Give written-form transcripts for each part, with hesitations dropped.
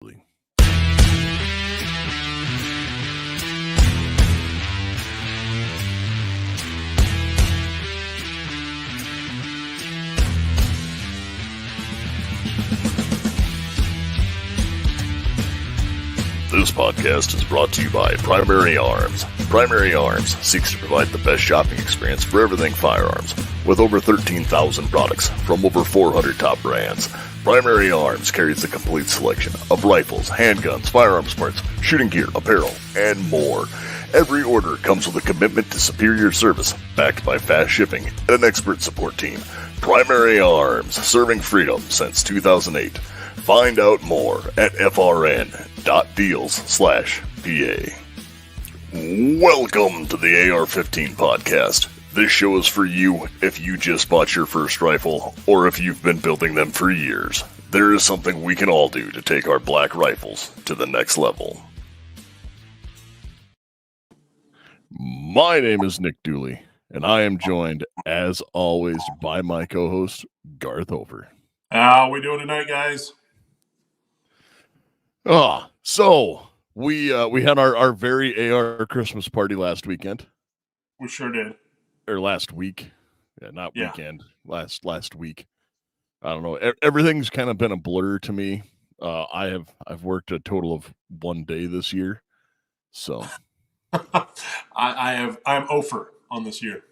This podcast is brought to you by Primary Arms. Primary Arms seeks to provide the best shopping experience for everything firearms. With over 13,000 products from over 400 top brands, Primary Arms carries the complete selection of rifles, handguns, firearms parts, shooting gear, apparel, and more. Every order comes with a commitment to superior service, backed by fast shipping and an expert support team. Primary Arms, serving freedom since 2008. Find out more at frn.deals/PA. Welcome to the AR-15 podcast. This show is for you if you just bought your first rifle or if you've been building them for years. There is something we can all do to take our black rifles to the next level. My name is Nick Dooley, and I am joined, as always, by my co-host, Garth Hofer. How we doing tonight, guys? So we had our very AR Christmas party last weekend. We sure did. Or last week. Weekend. Last week. I don't know. Everything's kind of been a blur to me. I've worked a total of 1 day this year. So I'm over on this year.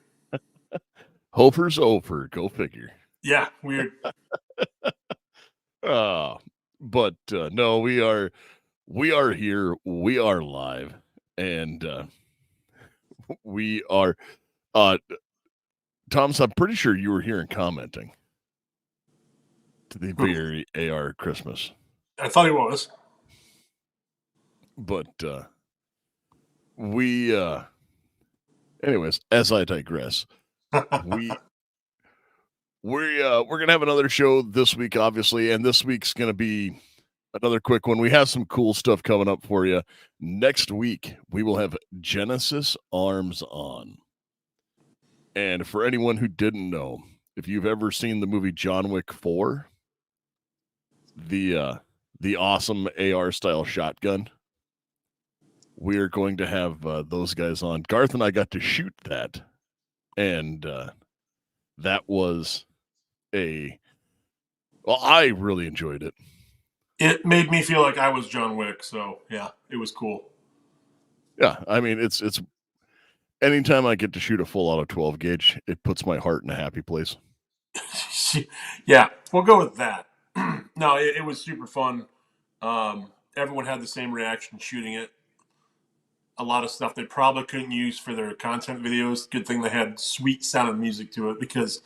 Hofer's over. Go figure. Yeah, weird. But no, we are here. We are live, and we are. Thomas, I'm pretty sure you were here and commenting to the very AR Christmas. I thought he was, but anyways, as I digress, we're gonna have another show this week, obviously, and this week's gonna be another quick one. We have some cool stuff coming up for you. Next week, we will have Genesis Arms on. And for anyone who didn't know, if you've ever seen the movie John Wick 4, the awesome AR style shotgun, we are going to have those guys on. Garth and I got to shoot that, and that was I really enjoyed it. It made me feel like I was John Wick, so yeah, it was cool. Yeah, I mean, it's anytime I get to shoot a full auto 12 gauge, it puts my heart in a happy place. Yeah, we'll go with that. No, it was super fun. Everyone had the same reaction shooting it. A lot of stuff they probably couldn't use for their content videos. Good thing they had sweet sounding music to it because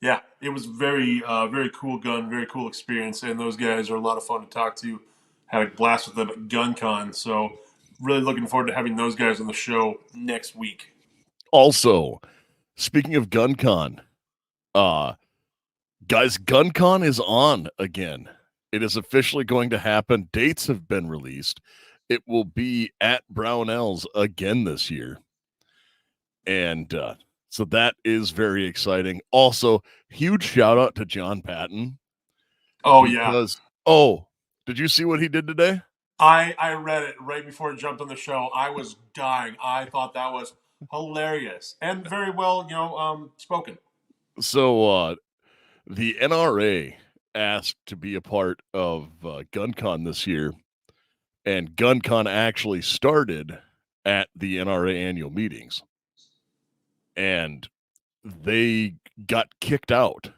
yeah, it was very cool gun, very cool experience, and those guys are a lot of fun to talk to. Had a blast with them at GunCon, so really looking forward to having those guys on the show next week. Also, speaking of GunCon, guys, GunCon is on again. It is officially going to happen. Dates have been released. It will be at Brownells again this year. And so that is very exciting. Also, huge shout out to John Patton. Oh, because, did you see what he did today? I read it right before it jumped on the show. I was dying. I thought that was hilarious and very well, spoken. So the NRA asked to be a part of GunCon this year, and GunCon actually started at the NRA annual meetings. And they got kicked out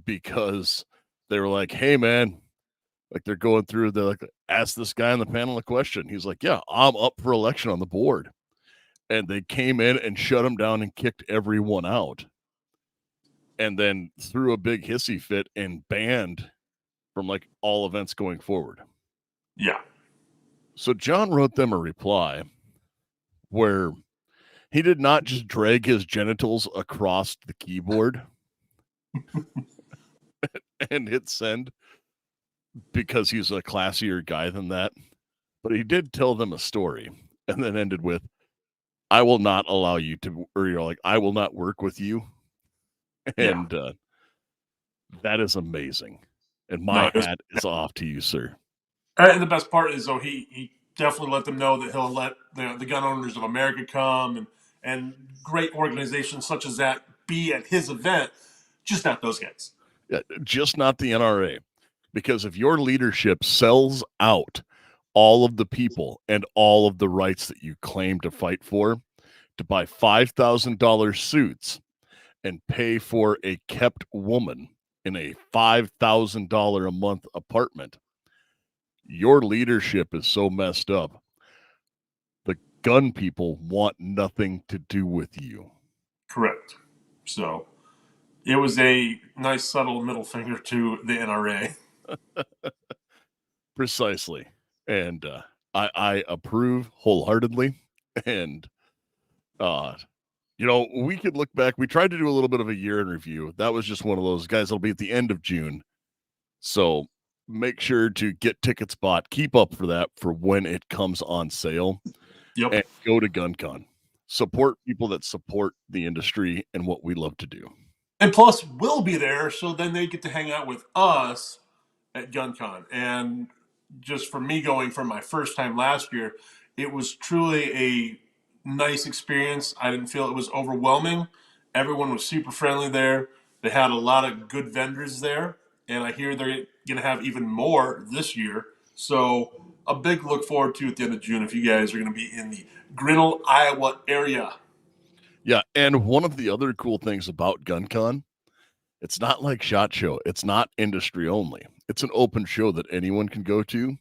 because they were like, hey, man, like they're going through, they're like, ask this guy on the panel a question. He's like, yeah, I'm up for election on the board. And they came in and shut him down and kicked everyone out. And then threw a big hissy fit and banned from like all events going forward. Yeah. So John wrote them a reply where he did not just drag his genitals across the keyboard and hit send because he's a classier guy than that. But he did tell them a story and then ended with, I will not allow you to, or you're like, I will not work with you. And that is amazing. And No, my it was, hat is off to you, sir. and the best part is though he definitely let them know that he'll let the gun owners of America come and great organizations such as that be at his event, just not those guys. Yeah, just not the NRA. Because if your leadership sells out all of the people and all of the rights that you claim to fight for to buy $5,000 suits and pay for a kept woman in a $5,000 a month apartment, your leadership is so messed up. The gun people want nothing to do with you. Correct. So it was a nice subtle middle finger to the NRA. Precisely. And I approve wholeheartedly. And, uh, we could look back. We tried to do a little bit of a year in review. That was just one of those guys. It'll be at the end of June. So make sure to get tickets bought. Keep up for that for when it comes on sale Yep. and go to GunCon. Support people that support the industry and what we love to do. And plus, we'll be there, so then they get to hang out with us at GunCon. And just for me going for my first time last year, it was truly a nice experience. I didn't feel it was overwhelming. Everyone was super friendly there. They had a lot of good vendors there, and I hear they're going to have even more this year. So, a big look forward to at the end of June if you guys are going to be in the Grinnell, Iowa area. Yeah, and one of the other cool things about GunCon, it's not like SHOT Show. It's not industry only. It's an open show that anyone can go to,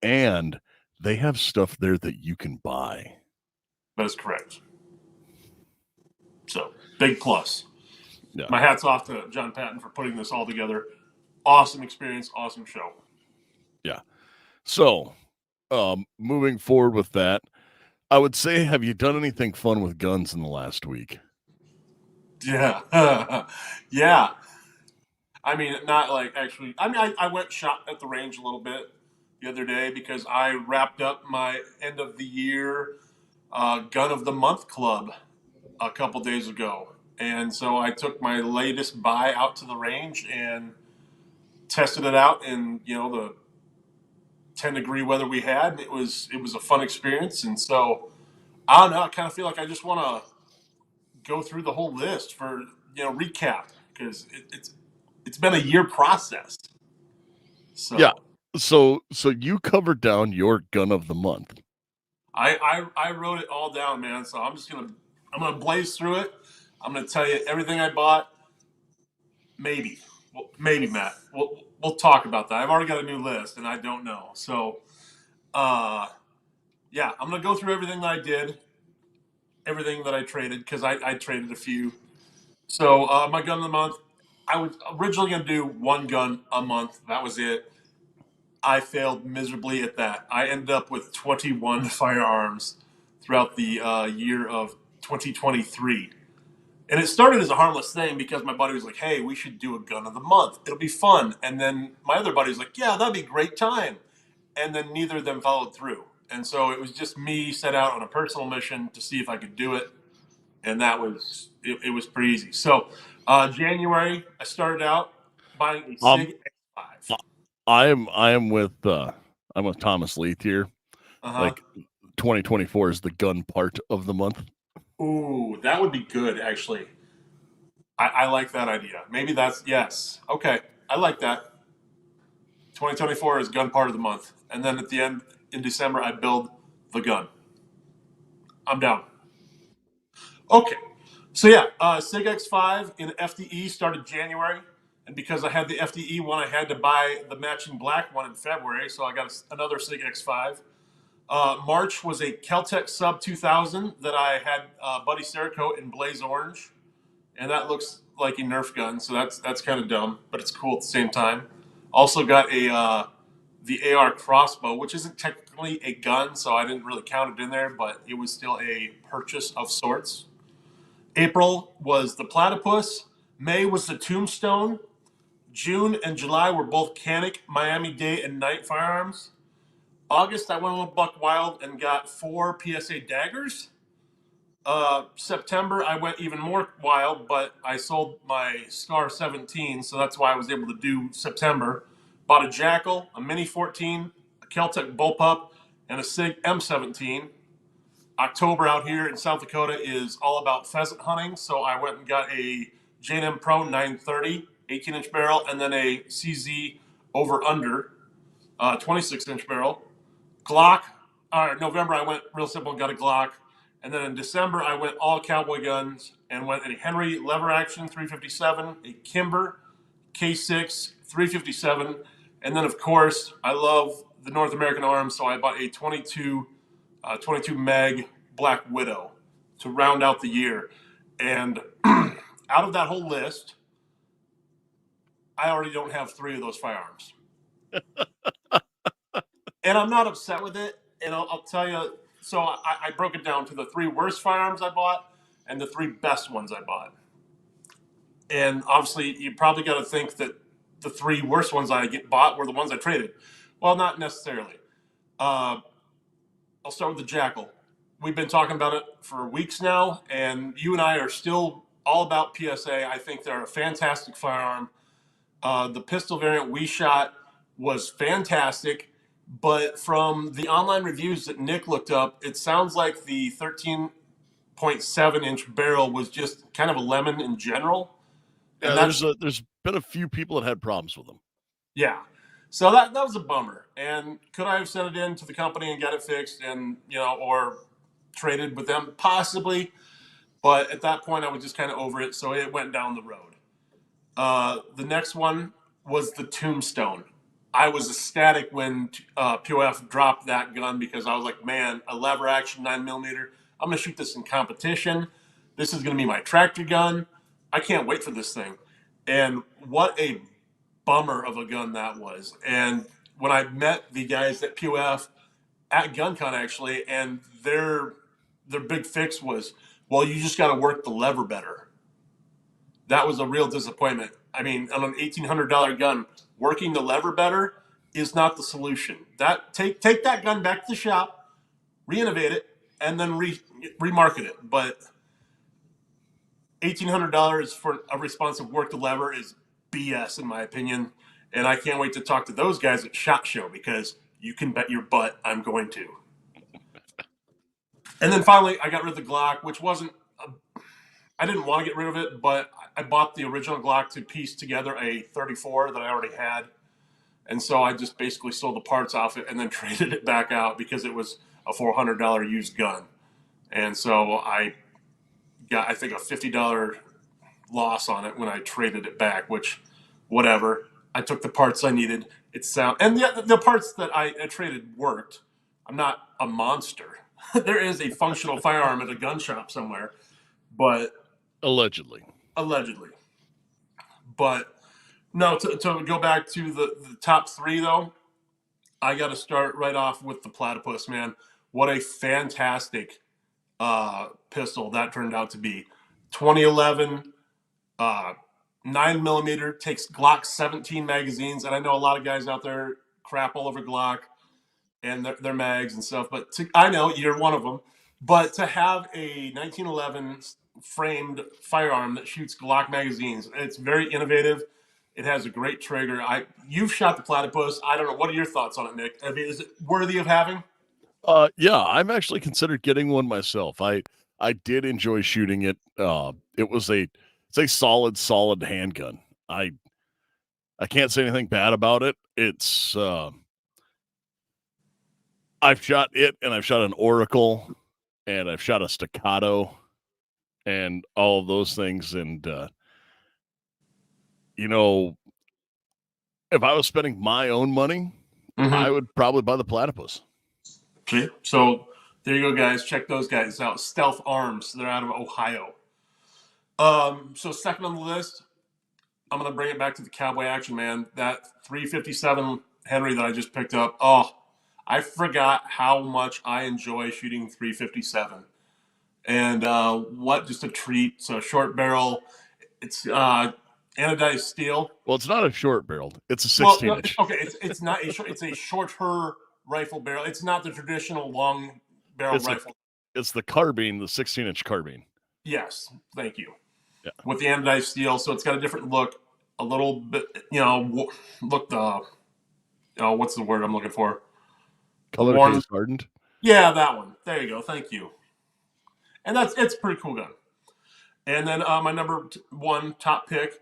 and they have stuff there that you can buy. That is correct. So, big plus. Yeah. My hat's off to John Patton for putting this all together. Awesome experience, awesome show. Yeah. So, moving forward with that, I would say, have you done anything fun with guns in the last week? Yeah. Yeah. I mean, not like actually. I mean, I went shot at the range a little bit the other day because I wrapped up my end of the year gun of the month club a couple days ago. And so I took my latest buy out to the range and tested it out in, the 10-degree weather we had. And it was a fun experience. And so I don't know, I kind of feel like I just want to go through the whole list for, recap because it's been a year process. Yeah. So So you covered down your gun of the month. I wrote it all down, man. So I'm gonna blaze through it. I'm gonna tell you everything I bought. Maybe, well, maybe Matt. We'll talk about that. I've already got a new list, and I don't know. So, uh, yeah, I'm gonna go through everything that I did, everything that I traded because I traded a few. So my gun of the month. I was originally gonna do one gun a month. That was it. I failed miserably at that. I ended up with 21 firearms throughout the year of 2023. And it started as a harmless thing because my buddy was like, hey, we should do a gun of the month. It'll be fun. And then my other buddy was like, yeah, that'd be a great time. And then neither of them followed through. And so it was just me set out on a personal mission to see if I could do it. And it was pretty easy. So January, I started out buying a Um, SIG X5. I I'm with Thomas Leith here. Uh huh. Like 2024 is the gun part of the month. Ooh, that would be good, actually. I like that idea. Maybe yes. Okay. I like that. 2024 is gun part of the month. And then at the end, in December, I build the gun. I'm down. Okay. So yeah, SIG X5 in FDE started January. And because I had the FDE one, I had to buy the matching black one in February. So I got another SIG X5. March was a Keltec Sub 2000 that I had Buddy Cerakote in Blaze Orange. And that looks like a Nerf gun, so that's kind of dumb, but it's cool at the same time. Also got the AR crossbow, which isn't technically a gun, so I didn't really count it in there, but it was still a purchase of sorts. April was the platypus. May was the tombstone. June and July were both Canic Miami Day and Night firearms. August, I went a little buck wild and got 4 PSA daggers. September, I went even more wild, but I sold my Scar 17, so that's why I was able to do September. Bought a Jackal, a Mini 14, a Keltec Bullpup, and a Sig M17. October out here in South Dakota is all about pheasant hunting, so I went and got a J&M Pro 930, 18-inch barrel, and then a CZ over under, 26-inch barrel. Glock. November I went real simple and got a Glock, and then in December I went all cowboy guns and went a Henry lever action 357, a Kimber K6 357, and then of course I love the North American Arms, so I bought a 22 meg Black Widow to round out the year. And out of that whole list, I already don't have three of those firearms. And I'm not upset with it. And I'll tell you, so I broke it down to the three worst firearms I bought and the three best ones I bought. And obviously, you probably got to think that the three worst ones I bought were the ones I traded. Well, not necessarily. Uh, I'll start with the Jackal. We've been talking about it for weeks now, and you and I are still all about PSA. I think they're a fantastic firearm. The pistol variant we shot was fantastic, but from the online reviews that Nick looked up, it sounds like the 13.7-inch barrel was just kind of a lemon in general. Yeah, And that's there's been a few people that had problems with them. yeah. So that was a bummer. And could I have sent it in to the company and got it fixed and or traded with them? Possibly. But at that point I was just kind of over it, so it went down the road. The next one was the Tombstone. I was ecstatic when POF dropped that gun because I was like, man, a lever action 9mm. I'm going to shoot this in competition. This is going to be my tractor gun. I can't wait for this thing. And what a bummer of a gun that was. And when I met the guys at POF at GunCon actually, and their big fix was, well, you just got to work the lever better. That was a real disappointment. I mean, on an $1,800 gun, working the lever better is not the solution. That take that gun back to the shop, re-innovate it, and then remarket it. But $1,800 for a responsive work the lever is BS in my opinion. And I can't wait to talk to those guys at SHOT Show because you can bet your butt I'm going to. And then finally, I got rid of the Glock, which wasn't I didn't want to get rid of it, but I bought the original Glock to piece together a 34 that I already had. And so I just basically sold the parts off it and then traded it back out because it was a $400 used gun. And so I got, I think, a $50 loss on it when I traded it back, which, whatever. I took the parts I needed. It sound and the parts that I traded worked. I'm not a monster. There is a functional firearm at a gun shop somewhere, but Allegedly. allegedly. But no, to go back to the top three though, I got to start right off with the Platypus, man. What a fantastic pistol that turned out to be. 2011, 9mm, takes Glock 17 magazines, and I know a lot of guys out there crap all over Glock and their mags and stuff, but I know you're one of them. But to have a 1911 framed firearm that shoots Glock magazines, it's very innovative. It has a great trigger. You've shot the Platypus. I don't know. What are your thoughts on it, Nick? I mean, is it worthy of having? Yeah, I'm actually considered getting one myself. I did enjoy shooting it. It's a solid handgun. I can't say anything bad about it. It's I've shot it and I've shot an Oracle and I've shot a Staccato and all of those things. And you know, if I was spending my own money, I Mm-hmm. would probably buy the Platypus. Okay. So there you go, guys. Check those guys out. Stealth Arms. They're out of Ohio. So second on the list, I'm gonna bring it back to the cowboy action, man. That 357 Henry that I just picked up. Oh, I forgot how much I enjoy shooting 357, and what just a treat. So short barrel. It's anodized steel. Well, it's not a short barreled. It's a Well, 16 inch. okay, it's not a short. It's a shorter rifle barrel. It's not the traditional long barrel It's a rifle. It's the carbine, the 16-inch carbine. Yes, thank you. Yeah. With the anodized steel, so it's got a different look, a little bit, look the, what's the word I'm looking for? The Color worn, case hardened. yeah, that one. There you go. Thank you. And it's a pretty cool gun. And then my number one top pick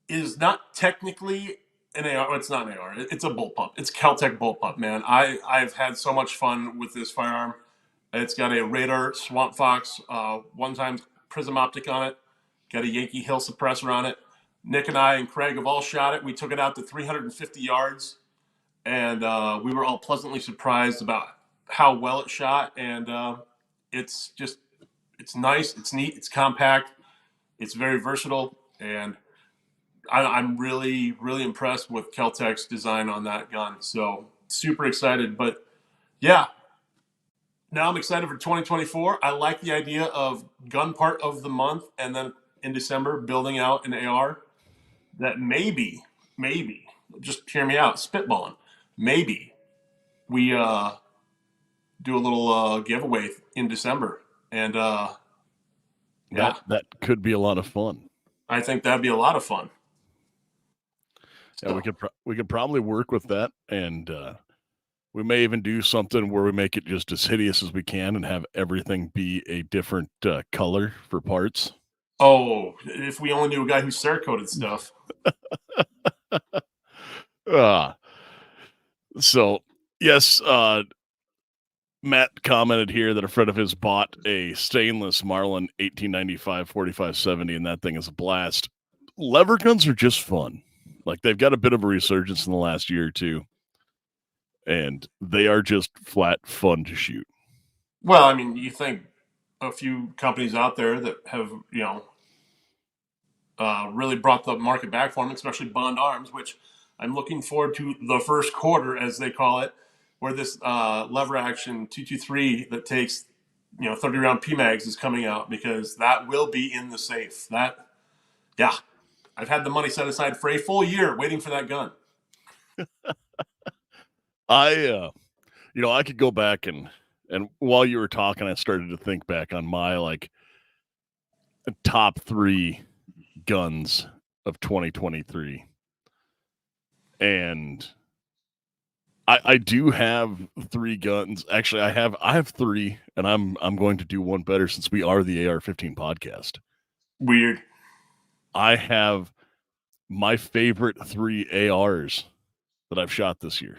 is not technically an AR. It's not an AR. It's a bolt pump. It's Kel-Tec bolt pump, man. I've had so much fun with this firearm. It's got a Radar Swamp Fox one time prism optic on it. Got a Yankee Hill suppressor on it. Nick and I and Craig have all shot it. We took it out to 350 yards, and we were all pleasantly surprised about how well it shot. And it's just, it's nice, it's neat, it's compact, it's very versatile, and I'm really, really impressed with Kel-Tec's design on that gun. So super excited. But yeah, now I'm excited for 2024. I like the idea of gun part of the month, and then in December building out an AR that maybe, just hear me out, spitballing. Maybe we do a little giveaway in December, and yeah, That could be a lot of fun. I think that'd be a lot of fun. Yeah, So, we could probably work with that, and we may even do something where we make it just as hideous as we can and have everything be a different color for parts. oh, if we only knew a guy who Cerakoted stuff. Uh, so yes, Matt commented here that a friend of his bought a stainless Marlin 1895 4570, and that thing is a blast. Lever guns are just fun. Like, they've got a bit of a resurgence in the last year or two, and they are just flat fun to shoot. Well, I mean, you think a few companies out there that have, really brought the market back for them, especially Bond Arms, which I'm looking forward to the first quarter, as they call it, where this lever action 223 that takes 30 round PMags is coming out, because that will be in the safe. That, yeah, I've had the money set aside for a full year waiting for that gun. I could go back and while you were talking, I started to think back on my like top 3 guns of 2023, and I do have 3 guns. Actually, I have 3, and I'm going to do one better since we are the AR-15 podcast. Weird. I have my favorite 3 ARs that I've shot this year,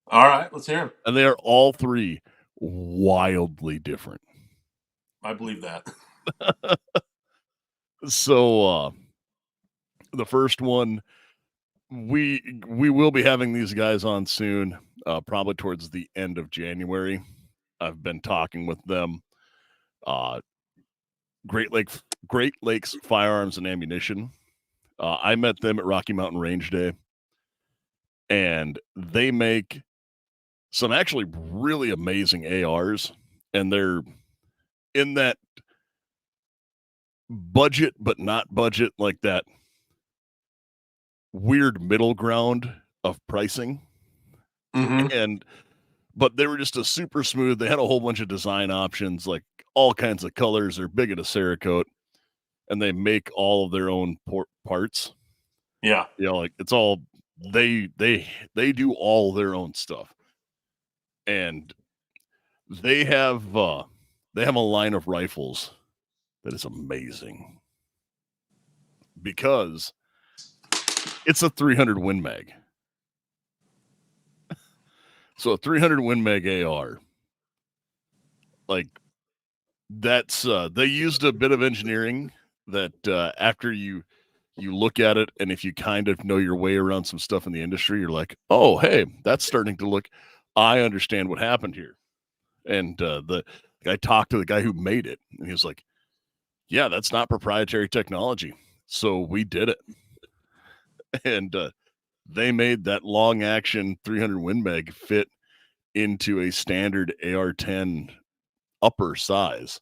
All right, let's hear them. and they are all 3 wildly different. I believe that. So the first one, we will be having these guys on soon, probably towards the end of January. I've been talking with them. Uh, Great Lakes Firearms and Ammunition. I met them at Rocky Mountain Range Day, and they make some actually really amazing ARs, and they're in that budget but not budget, like that weird middle ground of pricing. Mm-hmm. And but they were just a super smooth. They had a whole bunch of design options, like all kinds of colors. They're big at a Cerakote, and they make all of their own parts. Yeah. Like, it's all they do all their own stuff, and they have a line of rifles that is amazing because it's a 300 Win Mag. So a 300 Win Mag AR, like, that's they used a bit of engineering that after you look at it, and if you kind of know your way around some stuff in the industry, you're like, oh, hey, that's starting to look, I understand what happened here. And I talked to the guy who made it, and he was like, yeah, that's not proprietary technology, so we did it. And they made that long action 300 Win Mag fit into a standard AR-10 upper size,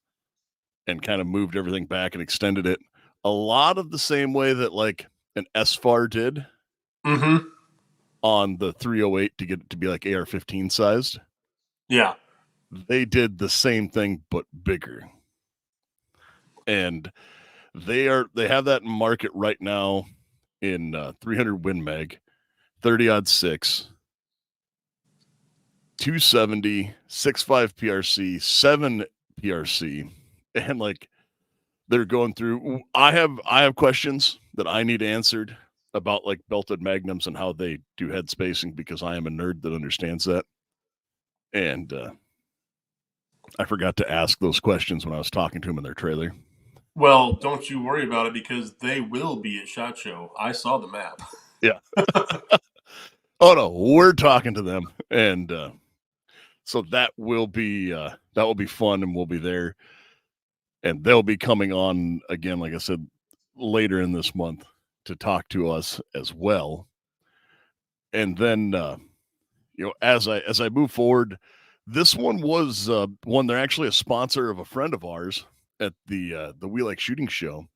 and kind of moved everything back and extended it a lot of the same way that like an SFAR did Mm-hmm. on the 308 to get it to be like AR-15 sized. Yeah. they did the same thing but bigger. And they have that in market right now in 300 Win Mag, 30-06, 270, 6.5 PRC, 7 PRC, and like they're going through. I have questions that I need answered about like belted magnums and how they do head spacing because I am a nerd that understands that. And I forgot to ask those questions when I was talking to him in their trailer. Well, don't you worry about it because they will be at SHOT Show. I saw the map. Yeah. Oh no, we're talking to them, and so that will be fun, and we'll be there, and they'll be coming on again, like I said, later in this month to talk to us as well. And then as I move forward, this one was one. They're actually a sponsor of a friend of ours at the We Like Shooting show,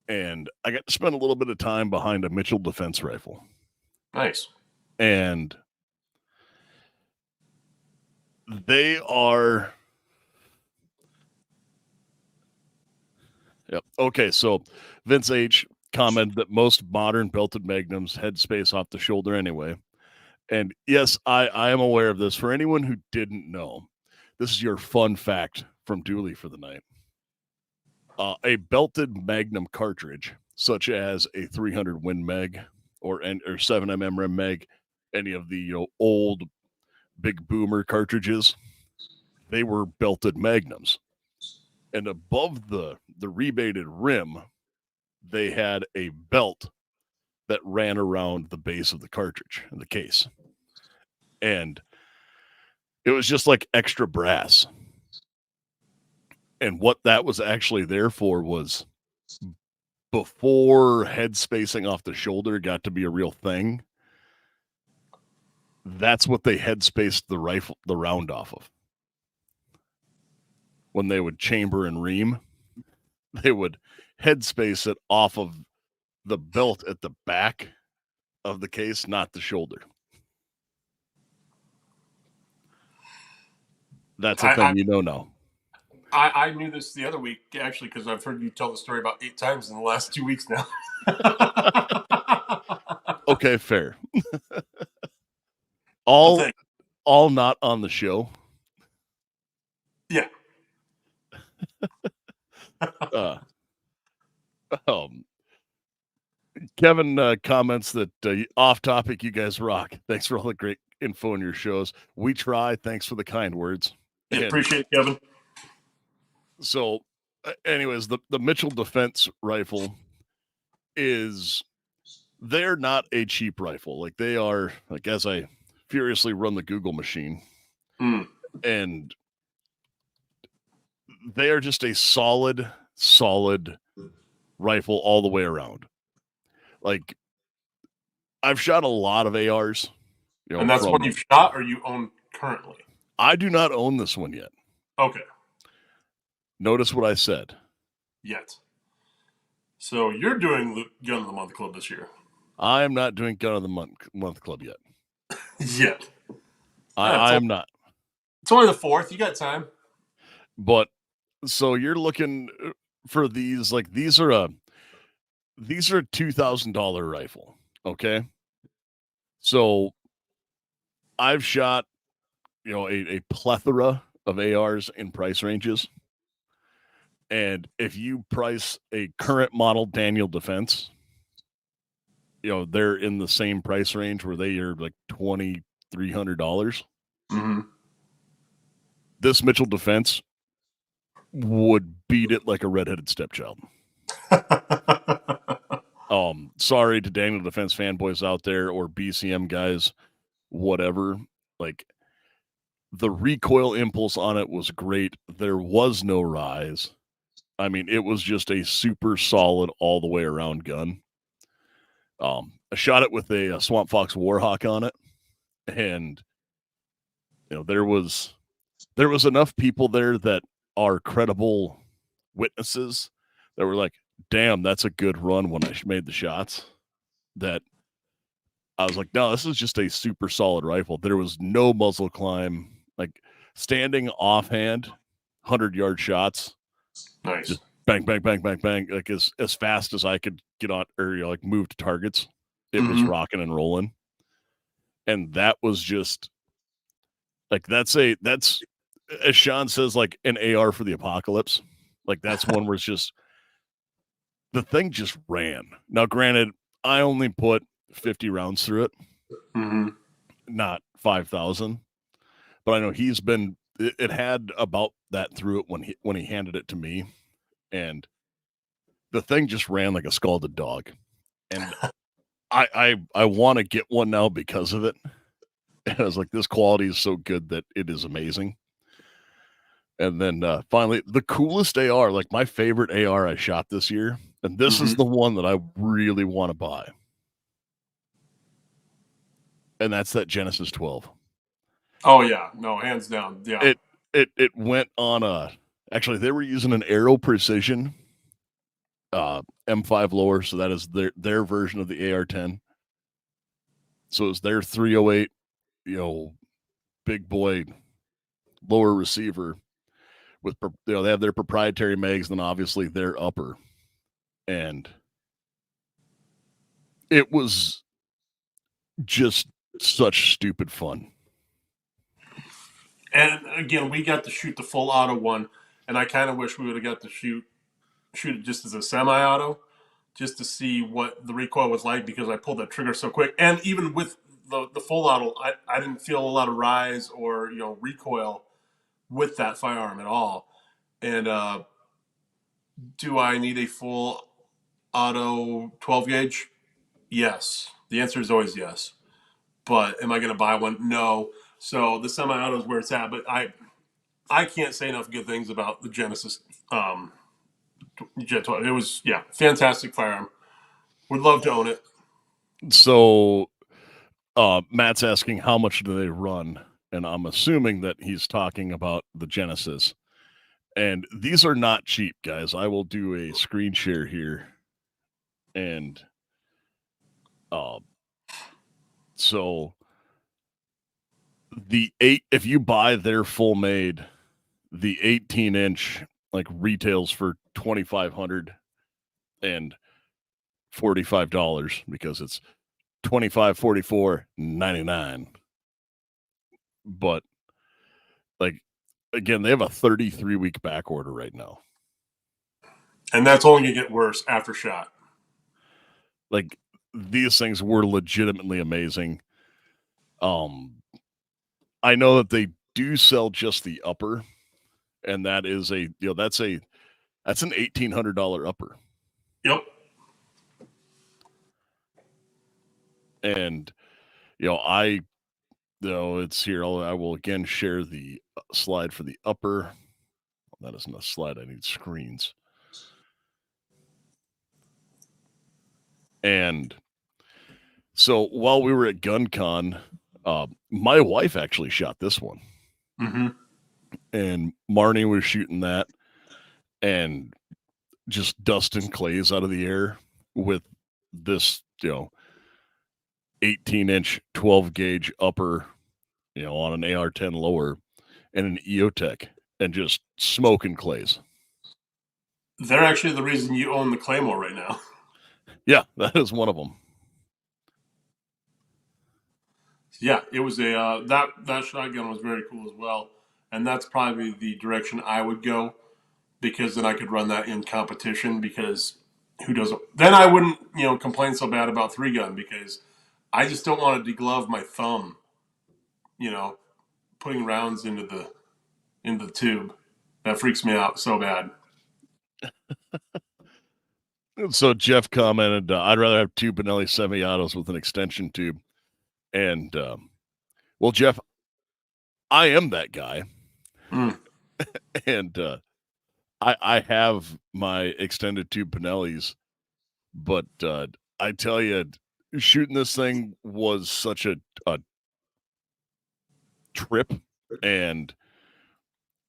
and I got to spend a little bit of time behind a Mitchell defense rifle. Nice. And they are. Yep. Okay, so Vince H commented that most modern belted magnums head space off the shoulder anyway. And yes, I am aware of this. For anyone who didn't know, this is your fun fact from Dooley for the night. A belted magnum cartridge, such as a 300 Win Mag or 7mm Rem Mag, any of the old big boomer cartridges, they were belted magnums. And above the rebated rim, they had a belt that ran around the base of the cartridge in the case. And it was just like extra brass. And what that was actually there for was before head spacing off the shoulder got to be a real thing. That's what they head spaced the round off of. When they would chamber and ream, they would head space it off of the belt at the back of the case, not the shoulder. That's a thing now. I knew this the other week, actually, because I've heard you tell the story about 8 times in the last 2 weeks now. Okay, fair. all not on the show. Yeah. Kevin comments that off topic, you guys rock. Thanks for all the great info in your shows. We try. Thanks for the kind words. Yeah, appreciate it, Kevin. So, anyways, the Mitchell defense rifle they're not a cheap rifle. Like they are, like as I furiously run the Google machine, and they are just a solid rifle all the way around. Like I've shot a lot of ARs. And that's one you've shot or you own currently? I do not own this one yet. Okay. Notice what I said. Yet. So you're doing the Gun of the Month Club this year. I am not doing Gun of the Month Club yet. Yet. I am not. It's only the 4th. You got time. But so you're looking for these, like these are a $2,000 rifle. Okay. So I've shot, a plethora of ARs in price ranges. And if you price a current model Daniel Defense, they're in the same price range where they are like $2,300. Mm-hmm. This Mitchell Defense would beat it like a redheaded stepchild. Sorry to Daniel Defense fanboys out there or BCM guys, whatever. Like the recoil impulse on it was great. There was no rise. I mean, it was just a super solid all the way around gun. I shot it with a Swamp Fox Warhawk on it, and there was enough people there that are credible witnesses that were like, damn, that's a good run when I made the shots, that I was like, no, this is just a super solid rifle. There was no muzzle climb. Like standing offhand, 100-yard shots, Nice. just bang, bang, bang, bang, bang, like as fast as I could get on or like move to targets. It was Mm-hmm. rocking and rolling, and that was just like that's as Sean says, like an AR for the apocalypse. Like that's one where it's just the thing just ran. Now, granted, I only put 50 rounds through it, Mm-hmm. not 5,000. But I know he's been. It had about that through it when he handed it to me, and the thing just ran like a scalded dog. And I want to get one now because of it. And I was like, this quality is so good that it is amazing. And then finally, the coolest AR, like my favorite AR I shot this year, and this Mm-hmm. is the one that I really want to buy, and that's that Genesis 12. Oh yeah, no, hands down. Yeah. It it went on a. Actually, they were using an Aero Precision M5 lower, so that is their version of the AR-10. So it's their 308, big boy lower receiver with they have their proprietary mags, and then obviously their upper, and it was just such stupid fun. And again, we got to shoot the full auto one, and I kind of wish we would have got to shoot it just as a semi-auto, just to see what the recoil was like because I pulled that trigger so quick. And even with the full auto, I didn't feel a lot of rise or recoil with that firearm at all. And do I need a full auto 12 gauge? Yes. The answer is always yes. But am I going to buy one? No. So the semi-auto is where it's at. But I can't say enough good things about the Genesis Jet 12. It was fantastic firearm. Would love to own it. So Matt's asking how much do they run, and I'm assuming that he's talking about the Genesis. And these are not cheap, guys. I will do a screen share here, and uh, so if you buy their full made, the 18-inch like retails for $2,500 and $45 because it's 25 $44.99. But like again, they have a 33-week back order right now. And that's only going to get worse after shot. Like these things were legitimately amazing. I know that they do sell just the upper, and that is that's an $1,800 upper. Yep. And it's here. I will again share the slide for the upper. That isn't a slide. I need screens. And so while we were at GunCon, my wife actually shot this one. Mm-hmm. And Marnie was shooting that and just dusting clays out of the air with this, 18-inch 12 gauge upper, on an AR-10 lower and an EOTech and just smoking clays. They're actually the reason you own the Claymore right now. Yeah, that is one of them. Yeah, it was a that shotgun was very cool as well, and that's probably the direction I would go because then I could run that in competition. Because who doesn't? Then I wouldn't complain so bad about 3-gun because I just don't want to deglove my thumb. Putting rounds into the tube that freaks me out so bad. So Jeff commented, I'd rather have two Benelli semi-autos with an extension tube. And, well, Jeff, I am that guy. Mm. And I have my extended tube Benellis, but I tell you, shooting this thing was such a trip. And,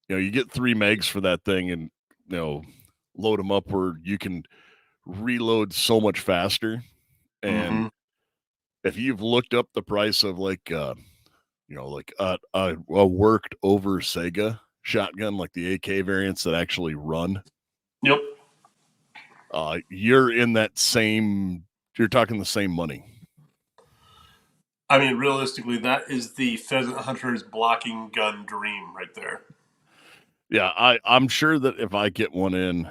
you get 3 megs for that thing and, load them up where you can reload so much faster. And Mm-hmm. if you've looked up the price of like like a worked over Sega shotgun, like the AK variants that actually run. Yep. You're in that same. You're talking the same money. I mean, realistically, that is the pheasant hunter's blocking gun dream right there. Yeah, I'm sure that if I get one in,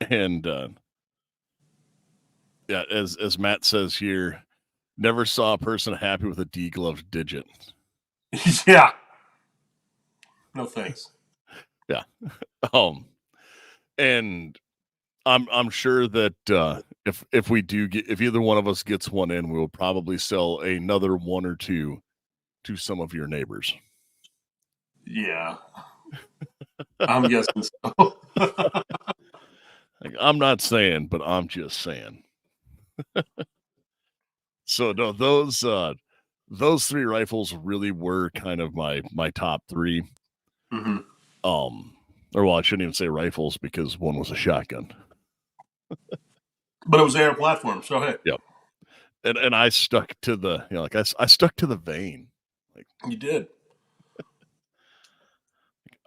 and yeah, as Matt says here, never saw a person happy with a degloved digit. Yeah. No thanks. Yeah. And I'm sure that if we do get, if either one of us gets one in, we'll probably sell another one or two to some of your neighbors. Yeah. I'm guessing so. Like, I'm not saying, but I'm just saying. So no, those three rifles really were kind of my top three. Mm-hmm. Or well, I shouldn't even say rifles because one was a shotgun. But it was AR platform, so hey. Yep. And I stuck to the like I stuck to the vein. Like, You did.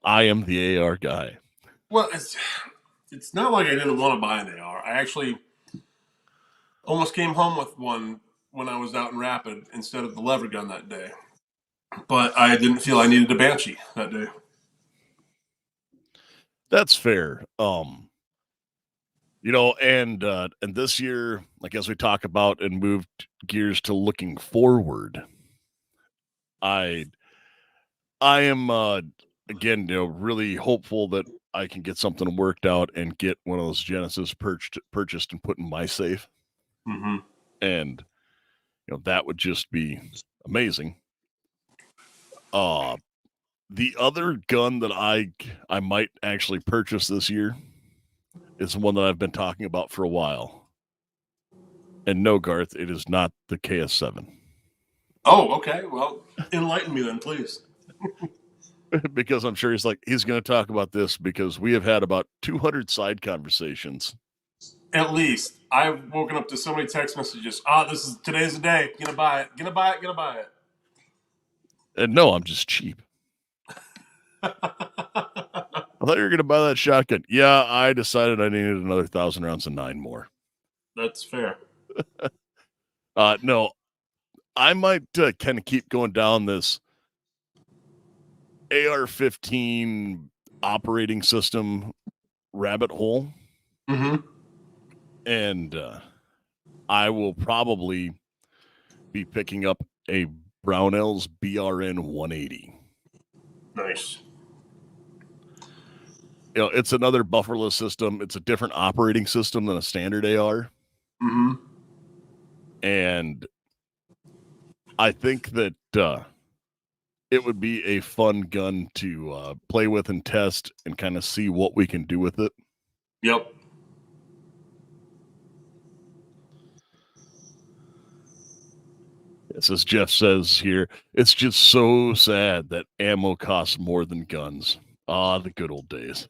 I am the AR guy. Well, it's not like I didn't want to buy an AR. I actually almost came home with one when I was out in Rapid instead of the lever gun that day. But I didn't feel I needed a Banshee that day. That's fair. And this year, like as we talk about and moved gears to looking forward, I I am again, really hopeful that I can get something worked out and get one of those Genesis purchased and put in my safe. Mm-hmm. And that would just be amazing. The other gun that I might actually purchase this year is one that I've been talking about for a while. And no, Garth, it is not the KS7. Oh, okay. Well, enlighten me then, please. Because I'm sure he's going to talk about this because we have had about 200 side conversations. At least I've woken up to so many text messages. This is today's the day. Gonna buy it. Gonna buy it. Gonna buy it. And no, I'm just cheap. I thought you were going to buy that shotgun. Yeah, I decided I needed another 1,000 rounds and 9 more. That's fair. No, I might kind of keep going down this AR-15 operating system rabbit hole. Mm-hmm. And I will probably be picking up a Brownells BRN 180. Nice. It's another bufferless system. It's a different operating system than a standard AR. Mm-hmm. And I think that it would be a fun gun to play with and test and kind of see what we can do with it. Yep. As Jeff says here, it's just so sad that ammo costs more than guns. The good old days.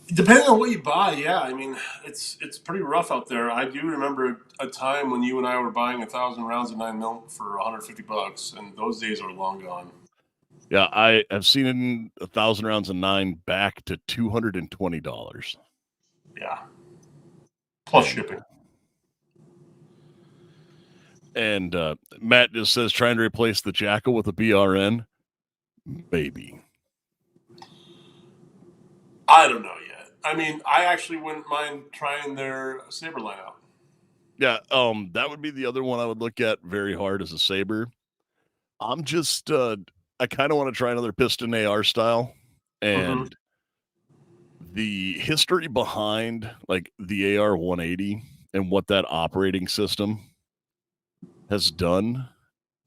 Depending on what you buy, yeah. I mean, it's pretty rough out there. I do remember a time when you and I were buying 1,000 rounds of 9mm for $150, and those days are long gone. Yeah, I have seen 1,000 rounds of 9 back to $220. Yeah. Plus shipping. And Matt just says trying to replace the Jackal with a BRN. Maybe. I don't know yet. I mean, I actually wouldn't mind trying their Saber line out. Yeah, that would be the other one I would look at very hard as a Saber. I'm just I kind of want to try another piston AR style, and the history behind like the AR 180 and what that operating system has done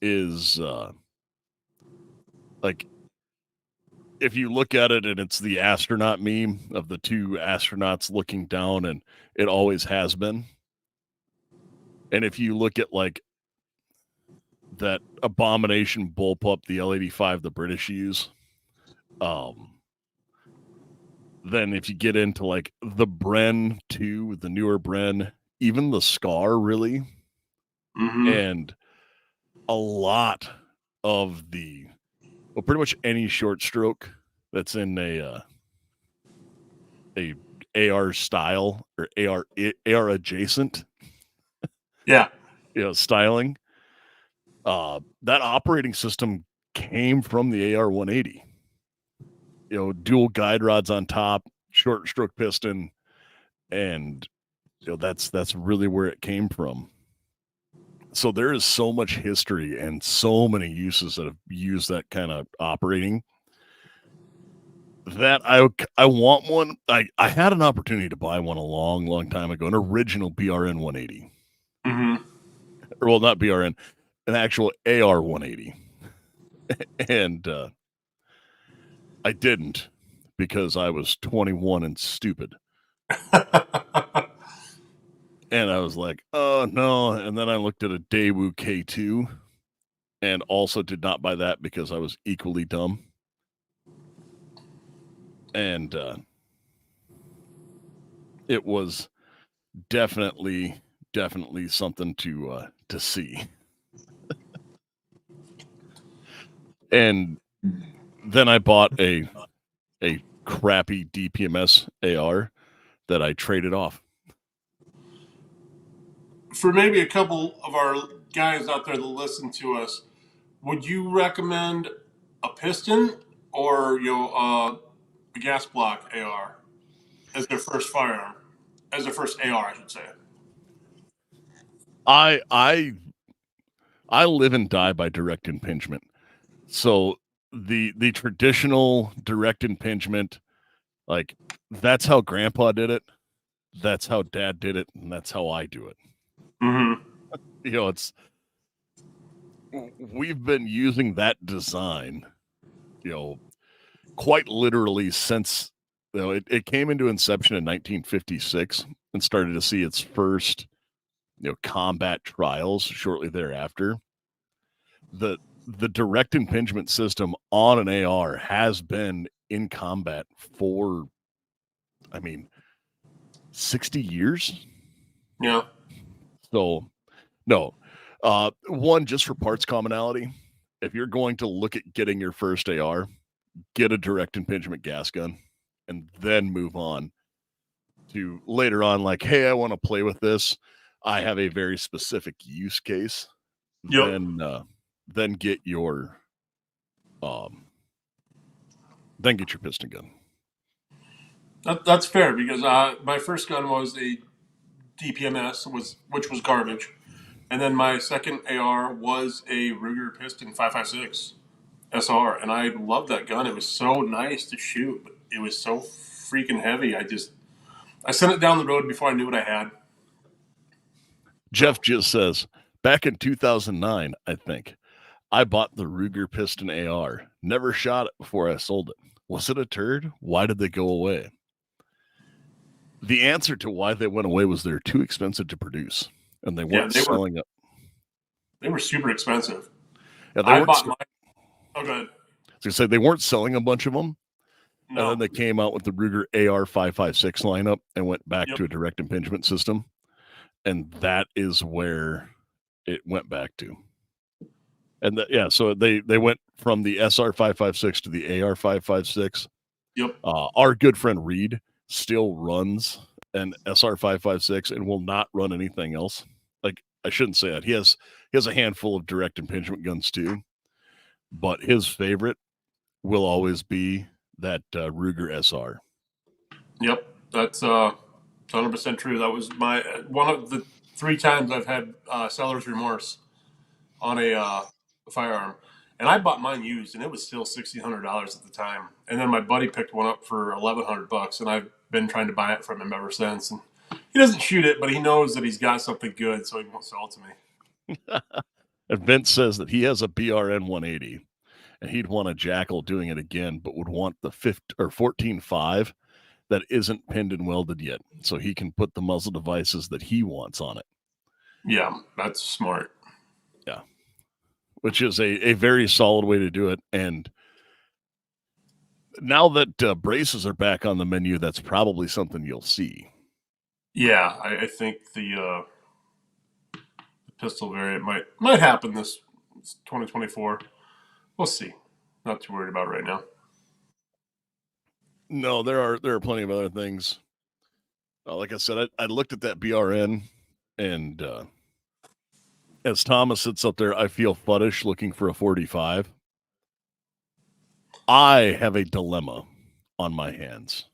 is like if you look at it and it's the astronaut meme of the two astronauts looking down, and it always has been. And if you look at like that abomination bullpup, the L85 the British use, then if you get into like the Bren 2, the newer Bren, even the Scar really, Mm-hmm. and a lot of pretty much any short stroke that's in a AR style or AR adjacent, Yeah. styling. That operating system came from the AR-180. Dual guide rods on top, short stroke piston, and that's really where it came from. So there is so much history and so many uses that have used that kind of operating that I want one. I had an opportunity to buy one a long time ago, an original BRN 180. Mm-hmm. Or, well, not BRN, an actual AR 180. And I didn't because I was 21 and stupid. And I was like, oh no. And then I looked at a Daewoo K2 and also did not buy that because I was equally dumb. And it was definitely something to see. And then I bought a crappy DPMS AR that I traded off. For maybe a couple of our guys out there that listen to us, would you recommend a piston or a gas block AR as their first firearm, as their first AR, I should say? I live and die by direct impingement. So the traditional direct impingement, like that's how grandpa did it, that's how dad did it, and that's how I do it. Mm-hmm. It's we've been using that design, quite literally since it came into inception in 1956 and started to see its first combat trials shortly thereafter. The direct impingement system on an AR has been in combat for, 60 years. Yeah. So, no. One, just for parts commonality, if you're going to look at getting your first AR, get a direct impingement gas gun and then move on to later on, like, hey, I want to play with this. I have a very specific use case. Yep. Then get your um then get your piston gun. That's fair because my first gun was a DPMS, which was garbage, and then my second AR was a Ruger Piston 5.56 SR, and I loved that gun. It was so nice to shoot, but it was so freaking heavy. I sent it down the road before I knew what I had. Jeff just says, back in 2009, I think, I bought the Ruger Piston AR. Never shot it before I sold it. Was it a turd? Why did they go away? The answer to why they went away was they're too expensive to produce, and they weren't selling it. They were super expensive. Yeah, they I weren't. bought mine. Oh, go ahead. So say they weren't selling a bunch of them, and No. then they came out with the Ruger AR-556 lineup and went back Yep. to a direct impingement system, and that is where it went back to. And so they went from the SR-556 to the AR-556. Yep. Our good friend Reed still runs an SR-556 and will not run anything else. Like, I shouldn't say that. He has a handful of direct impingement guns too, but his favorite will always be that Ruger SR. Yep. That's 100% true. That was my one of the 3 times I've had seller's remorse on a firearm, and I bought mine used, and it was still $1,600 at the time. And then my buddy picked one up for $1,100, and I've been trying to buy it from him ever since. And he doesn't shoot it, but he knows that he's got something good, so he won't sell it to me. And Vince says that he has a BRN 180, and he'd want a Jackal doing it again, but would want the 14.5 that isn't pinned and welded yet, so he can put the muzzle devices that he wants on it. Yeah, that's smart. Yeah, which is a very solid way to do it. And now that braces are back on the menu, that's probably something you'll see. Yeah, I think the pistol variant might happen this It's 2024. We'll see. Not too worried about it right now. No, there are plenty of other things. Like I said, I looked at that BRN, and as Thomas sits up there, I feel fuddish looking for a 45. I have a dilemma on my hands.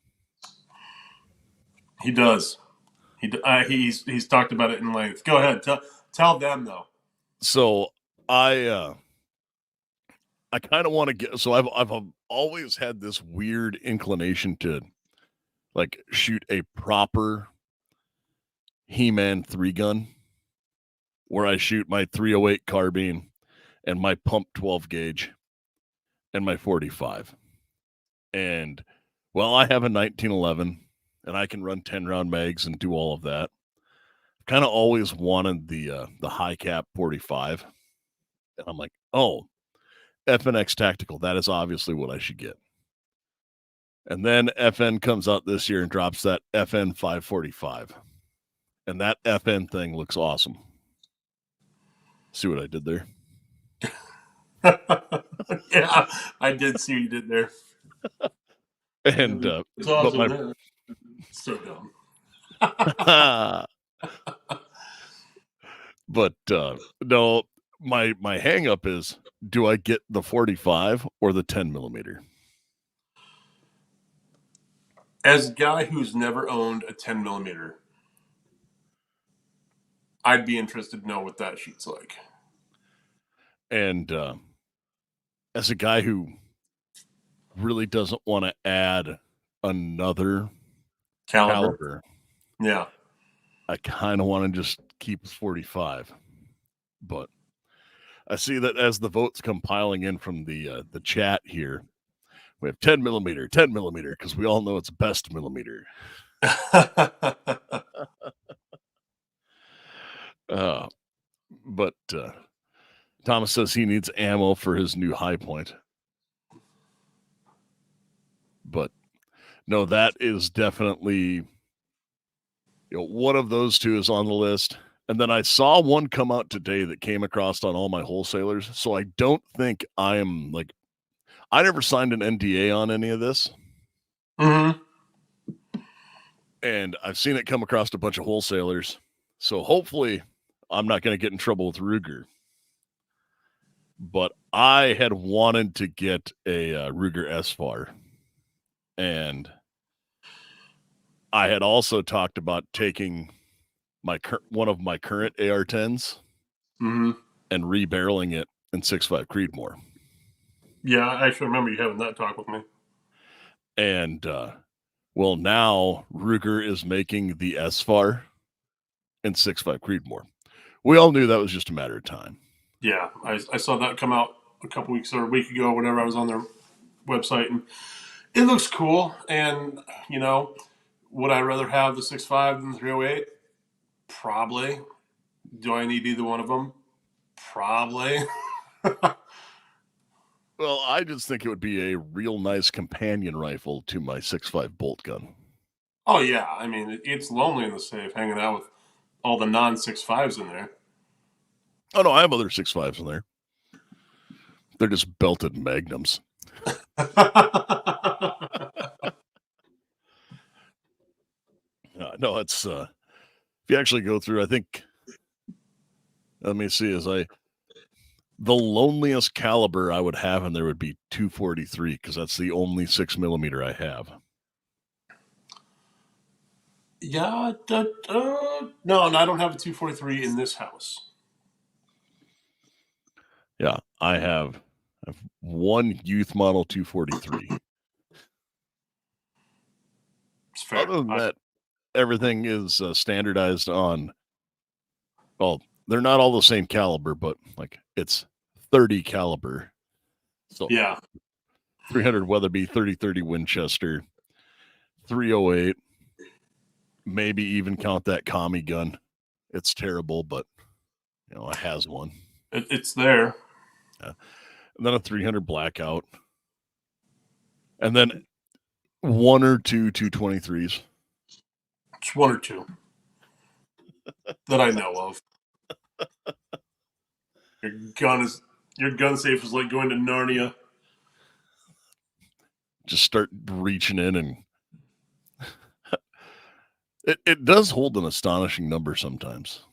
He does. He's talked about it in length. Go ahead. Tell them though. So I kind of want to get. So I've always had this weird inclination to like shoot a proper He-Man 3-gun, where I shoot my 308 carbine and my pump 12 gauge and my 45. And well, I have a 1911 and I can run 10 round mags and do all of that. Kind of always wanted the high cap 45. And I'm like, oh, FNX Tactical, that is obviously what I should get. And then FN comes out this year and drops that FN 545. And that FN thing looks awesome. See what I did there? Yeah, I did see what you did there. And it's awesome. So dumb. But no, my hang up is, do I get the 45 or the 10 millimeter? As a guy who's never owned a 10 millimeter, I'd be interested to know what that sheet's like. And as a guy who really doesn't want to add another caliber, yeah, I kind of want to just keep 45. But I see that as the votes come piling in from the chat here, we have 10 millimeter, because we all know it's best millimeter. But Thomas says he needs ammo for his new high point. But no, that is definitely, one of those two is on the list. And then I saw one come out today that came across on all my wholesalers. So I don't think I am like, I never signed an NDA on any of this. Mm-hmm. And I've seen it come across a bunch of wholesalers. So hopefully I'm not going to get in trouble with Ruger. But I had wanted to get a Ruger S-FAR. And I had also talked about taking one of my current AR-10s and rebarreling it in 6.5 Creedmoor. Yeah, I actually remember you having that talk with me. And well, now Ruger is making the S-FAR in 6.5 Creedmoor. We all knew that was just a matter of time. Yeah, I saw that come out a couple weeks or a week ago, whenever I was on their website, and it looks cool. And would I rather have the 6.5 than the 308? Probably. Do I need either one of them? Probably. Well, I just think it would be a real nice companion rifle to my 6.5 bolt gun. Oh yeah, I mean it's lonely in the safe, hanging out with all the non-6.5s in there. Oh no, I have other 6.5s in there. They're just belted magnums. No, it's if you actually go through, I think, let me see, the loneliest caliber I would have in there would be 243, because that's the only 6 millimeter I have. Yeah, no, I don't have a 243 in this house. Yeah, I have one youth model 243. It's fair. Other than that, everything is standardized on, well, they're not all the same caliber, but like it's 30 caliber. So yeah, 300 Weatherby, 30-30 Winchester, 308. Maybe even count that commie gun. It's terrible, but it has one. it's there. Yeah. And then a 300 Blackout, and then one or two 223s. It's one or two that I know of. Your gun is Your gun safe is like going to Narnia. Just start reaching in, and it does hold an astonishing number sometimes.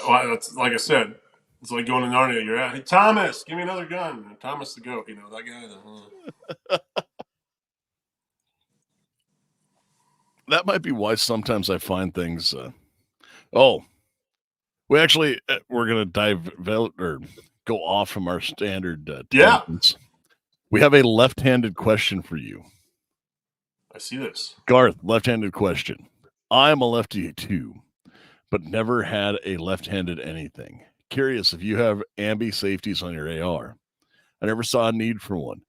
Well, that's, like I said, it's like going to Narnia. You're at, hey, Thomas, give me another gun. And Thomas the goat, that guy. That might be why sometimes I find things. We're going to dive or go off from our standard tangents. We have a left-handed question for you. I see this. Garth, left-handed question. I'm a lefty too, but never had a left-handed anything. Curious if you have ambi safeties on your AR. I never saw a need for one.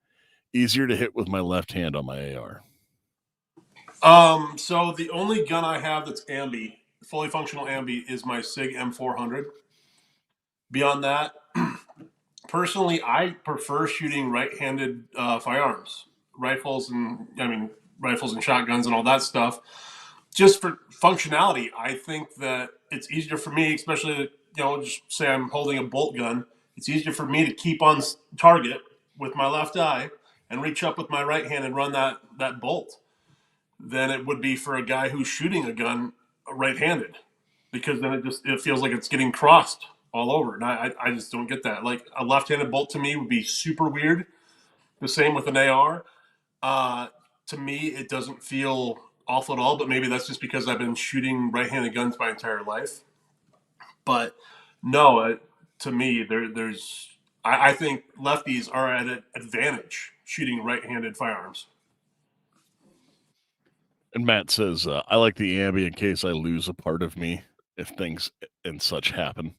Easier to hit with my left hand on my AR. So the only gun I have that's ambi, fully functional ambi, is my SIG M400. Beyond that, personally, I prefer shooting right-handed firearms, rifles and shotguns and all that stuff. Just for functionality, I think that it's easier for me, especially just say I'm holding a bolt gun. It's easier for me to keep on target with my left eye and reach up with my right hand and run that bolt than it would be for a guy who's shooting a gun right-handed, because then it feels like it's getting crossed all over, and I just don't get that. Like a left-handed bolt to me would be super weird. The same with an AR. To me, it doesn't feel awful at all, but maybe that's just because I've been shooting right-handed guns my entire life. But no, to me, I think lefties are at an advantage shooting right-handed firearms. And Matt says, I like the ambi in case I lose a part of me if things and such happen.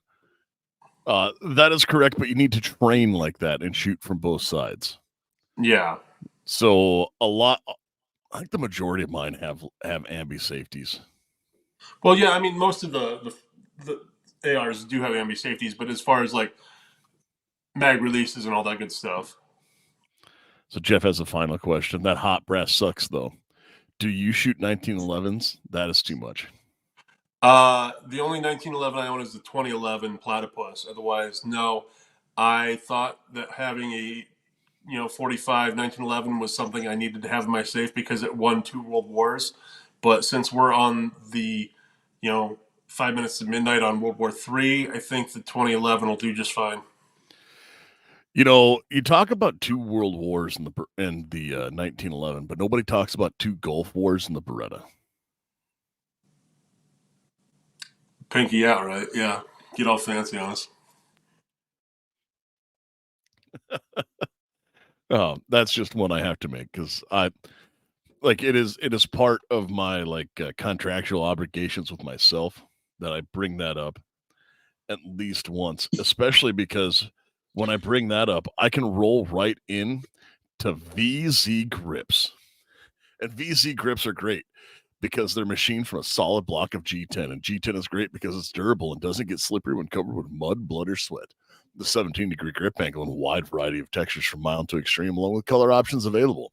That is correct, but you need to train like that and shoot from both sides. Yeah. So I think the majority of mine have ambi safeties. Well, yeah, I mean, most of the ARs do have ambi safeties, but as far as like mag releases and all that good stuff. So Jeff has a final question. That hot brass sucks, though. Do you shoot 1911s? That is too much. The only 1911 I own is the 2011 Platypus. Otherwise, no. I thought that having a 45 1911 was something I needed to have in my safe because it won 2 world wars. But since we're on the 5 minutes to midnight on World War III, I think the 2011 will do just fine. You talk about 2 world wars in the 1911, but nobody talks about 2 Gulf Wars in the Beretta. Pinky out, right? Yeah. Get all fancy on us. Oh, that's just one I have to make because it is part of my contractual obligations with myself that I bring that up at least once, especially because when I bring that up, I can roll right in to VZ grips. And VZ grips are great because they're machined from a solid block of G10. And G10 is great because it's durable and doesn't get slippery when covered with mud, blood, or sweat. The 17-degree grip angle and a wide variety of textures from mild to extreme, along with color options available.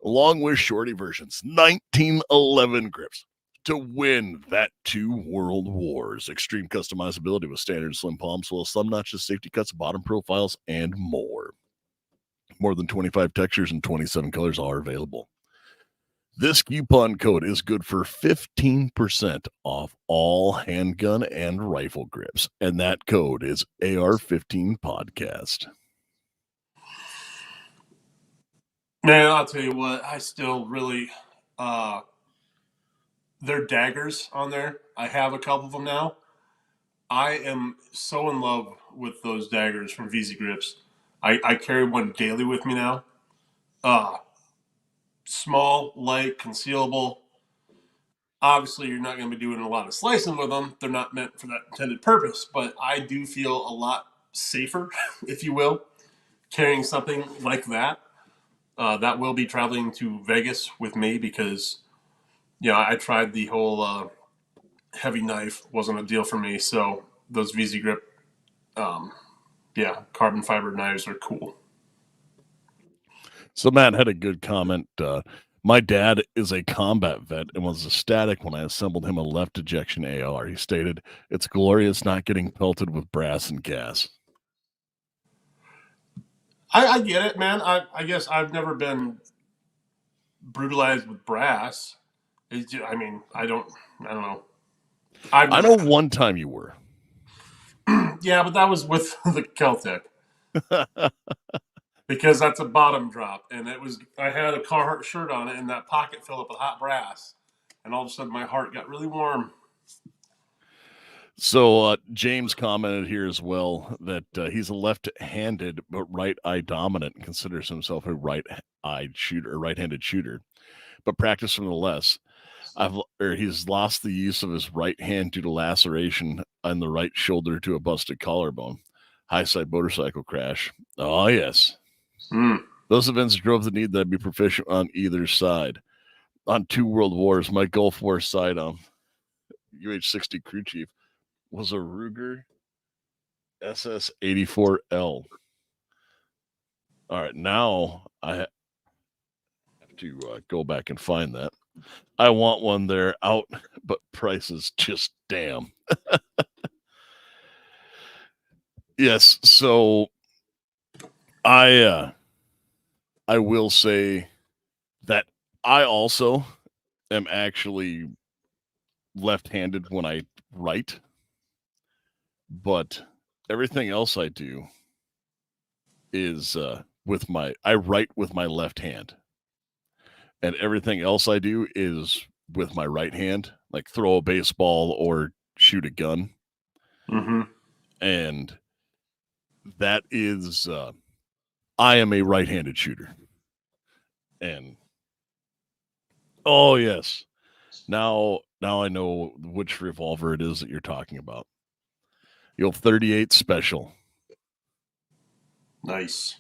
Along with shorty versions, 1911 grips to win that 2 world wars. Extreme customizability with standard slim palms, well as thumb notches, safety cuts, bottom profiles, and more. More than 25 textures and 27 colors are available. This coupon code is good for 15% off all handgun and rifle grips. And that code is AR-15 podcast. Man, I'll tell you what, I still really they're daggers on there. I have a couple of them now. I am so in love with those daggers from VZ Grips. I carry one daily with me now. Small, light, concealable. Obviously, you're not going to be doing a lot of slicing with them. They're not meant for that intended purpose, but I do feel a lot safer, if you will, carrying something like that. That will be traveling to Vegas with me because, I tried the whole heavy knife. Wasn't a deal for me. So those VZ Grip, carbon fiber knives are cool. So Matt had a good comment. My dad is a combat vet and was ecstatic when I assembled him a left ejection AR. He stated, "It's glorious not getting pelted with brass and gas." I get it, man. I guess I've never been brutalized with brass. I mean, I don't know. I've I never. know one time you were. Yeah, but that was with the Celtic because that's a bottom drop, and it was. I had a Carhartt shirt on it, and that pocket filled up with hot brass, and all of a sudden my heart got really warm. So James commented here as well that he's a left-handed but right-eye dominant and considers himself a right-eyed shooter, right-handed shooter, but practice nonetheless. He's lost the use of his right hand due to laceration on the right shoulder to a busted collarbone. High side motorcycle crash. Oh yes, those events drove the need that I be proficient on either side. On 2 world wars, my Gulf War sidearm, UH-60 crew chief, was a Ruger SS-84L. All right, now I have to go back and find that. I want one there out, but prices just damn. Yes, so I will say that I also am actually left-handed when I write, but everything else I do is I write with my left hand, and everything else I do is with my right hand, like throw a baseball or shoot a gun. Mm-hmm. And that is I am a right-handed shooter. And oh yes, now I know which revolver it is that you're talking about. The old 38 special. Nice.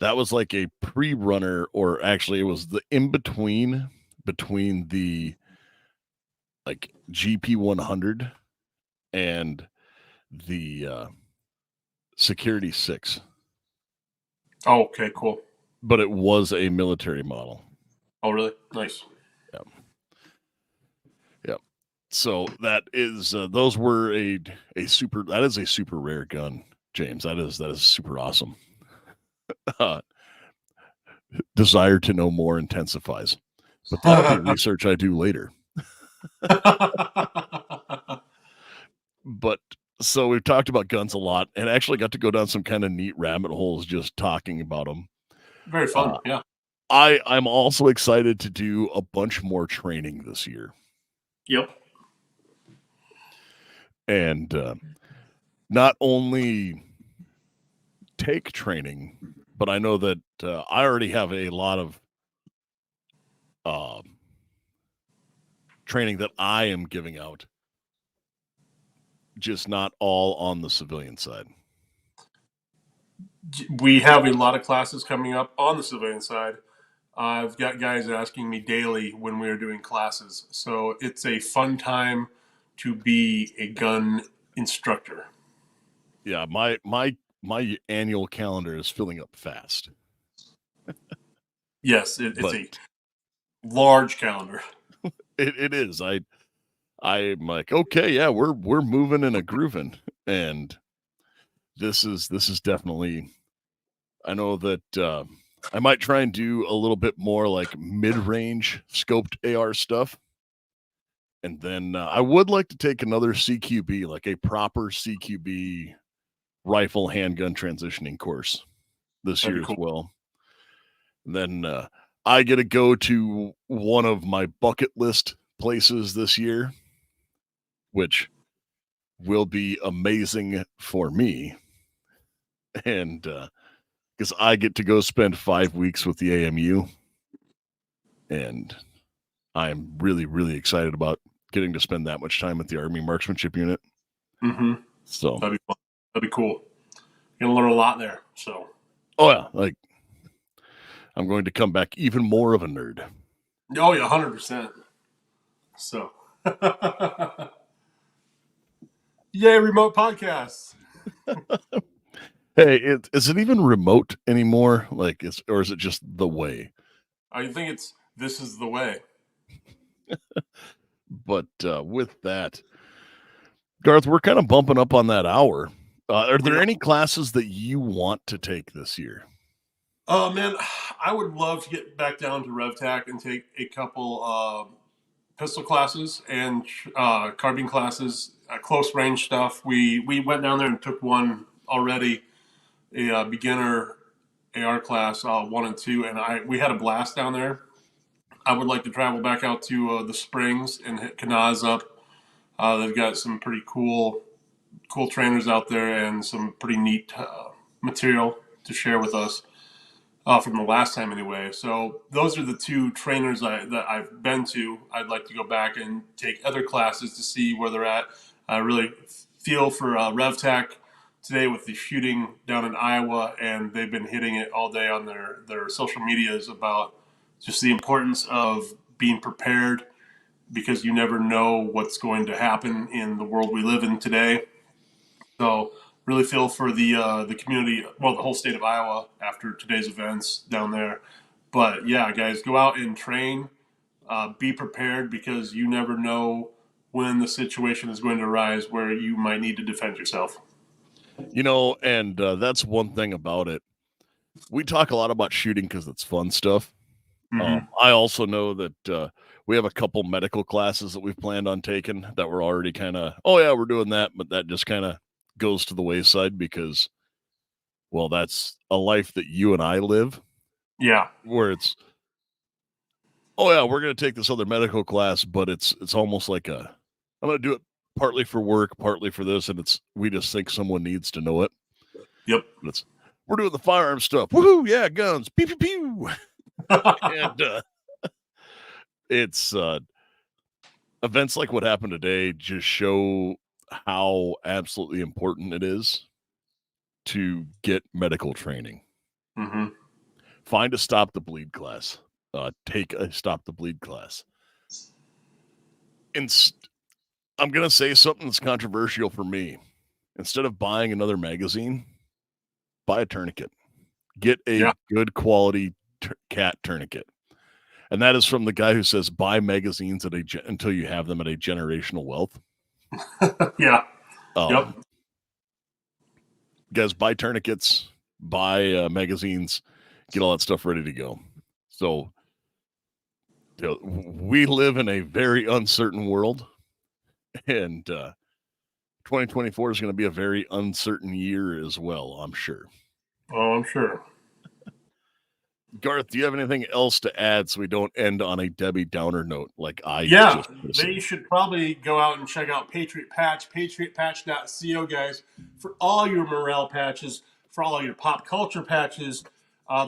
That was like a pre-runner, or actually it was the in-between between the like GP 100 and the Security 6. Oh, okay, cool. But it was a military model. Oh, really? Nice. Yeah. Yeah. So that is those were a super that is a super rare gun, James. That is super awesome. Desire to know more intensifies, but that'll be research I do later. But so we've talked about guns a lot, and actually got to go down some kind of neat rabbit holes just talking about them. Very fun. Yeah. I'm also excited to do a bunch more training this year. Yep. And not only take training, but I know that I already have a lot of training that I am giving out, just not all on the civilian side. We have a lot of classes coming up on the civilian side. I've got guys asking me daily when we are doing classes. So it's a fun time to be a gun instructor. Yeah, my annual calendar is filling up fast. Yes, it's a large calendar. It is. I'm like, okay, yeah, we're moving and a grooving, and this is definitely. I know that I might try and do a little bit more like mid-range scoped AR stuff, and then I would like to take another CQB, like a proper CQB rifle handgun transitioning course this That'd year be as cool. well. And then I get to go to one of my bucket list places this year, which will be amazing for me. And because I get to go spend 5 weeks with the AMU, and I'm really, really excited about getting to spend that much time with the Army Marksmanship Unit. Mm-hmm. So That'd be fun. That'd be cool. You're gonna learn a lot there. So. oh yeah, like I'm going to come back even more of a nerd. Oh yeah, 100%. So. Yay, remote podcasts. Hey, is it even remote anymore? Like, or is it just the way? I think this is the way. But with that, Garth, we're kind of bumping up on that hour. Are there any classes that you want to take this year? Oh man, I would love to get back down to RevTech and take a couple pistol classes and carbine classes, close range stuff. We went down there and took one already, a beginner AR class 1 and 2, and we had a blast down there. I would like to travel back out to the Springs and hit Kanaz up. They've got some pretty cool trainers out there and some pretty neat material to share with us from the last time anyway. So those are the two trainers that I've been to. I'd like to go back and take other classes to see where they're at. I really feel for RevTech today with the shooting down in Iowa, and they've been hitting it all day on their social medias about just the importance of being prepared, because you never know what's going to happen in the world we live in today. So really feel for the community, well, the whole state of Iowa after today's events down there. But yeah, guys, go out and train. Be prepared, because you never know when the situation is going to arise where you might need to defend yourself. And that's one thing about it. We talk a lot about shooting because it's fun stuff. Mm-hmm. I also know that we have a couple medical classes that we've planned on taking that we're already kind of, oh yeah, we're doing that, but that just kind of goes to the wayside because, well, that's a life that you and I live. Yeah. Where it's, oh yeah, we're going to take this other medical class, but it's almost like I'm going to do it partly for work, partly for this, and we just think someone needs to know it. Yep. But we're doing the firearm stuff. Woohoo! Yeah, guns. Pew pew pew. And it's events like what happened today just show how absolutely important it is to get medical training. Mm-hmm. Find a stop the bleed class. Take a stop the bleed class. I'm going to say something that's controversial for me. Instead of buying another magazine, buy a tourniquet. Get a good quality cat tourniquet. And that is from the guy who says buy magazines until you have them at a generational wealth. Yeah. Yep. Guys, buy tourniquets, buy magazines, get all that stuff ready to go. So we live in a very uncertain world, and 2024 is going to be a very uncertain year as well, I'm sure. Oh, I'm sure. Garth, do you have anything else to add so we don't end on a Debbie Downer note like I Yeah, just they should probably go out and check out Patriot Patch, patriotpatch.co, guys, for all your morale patches, for all your pop culture patches.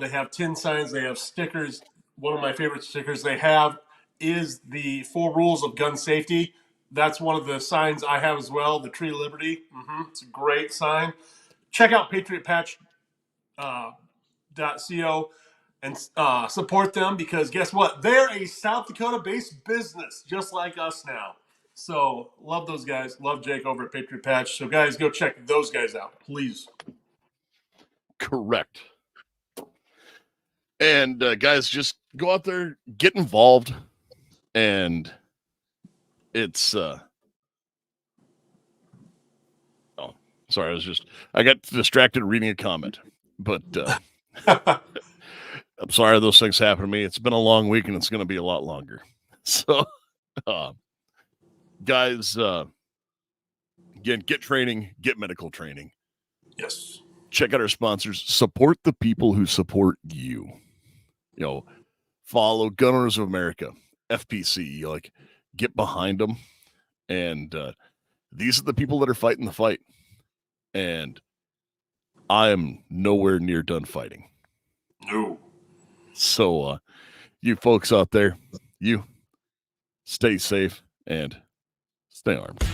They have tin signs, they have stickers. One of my favorite stickers they have is the 4 rules of gun safety. That's one of the signs I have as well, the Tree of Liberty. It's a great sign. Check out patriotpatch.co. and support them, because guess what? They're a South Dakota-based business, just like us now. So love those guys. Love Jake over at Patriot Patch. So guys, go check those guys out, please. Correct. And guys, just go out there, get involved, and it's oh, sorry, I got distracted reading a comment, but I'm sorry those things happen to me. It's been a long week, and it's going to be a lot longer. So, guys, again, get training, get medical training. Yes. Check out our sponsors. Support the people who support you. Follow Gun Owners of America, FPC. Get behind them. And these are the people that are fighting the fight. And I am nowhere near done fighting. No. So, you folks out there, you stay safe and stay armed.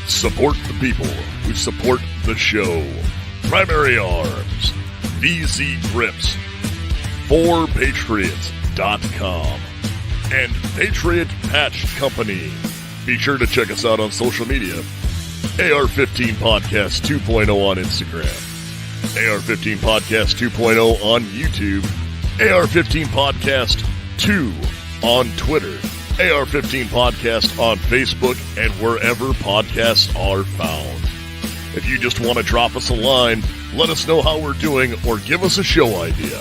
Support the people who support the show. Primary Arms, VZ Grips, 4patriots.com, and Patriot Patch Company. Be sure to check us out on social media. AR-15 Podcast 2.0 on Instagram. AR-15 Podcast 2.0 on YouTube, AR-15 Podcast 2 on Twitter, AR-15 Podcast on Facebook, and wherever podcasts are found. If you just want to drop us a line, let us know how we're doing, or give us a show idea,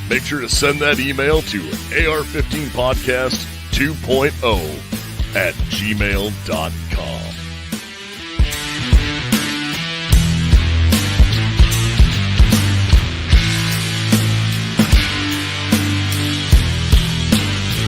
make sure to send that email to AR-15Podcast 2.0 at gmail.com.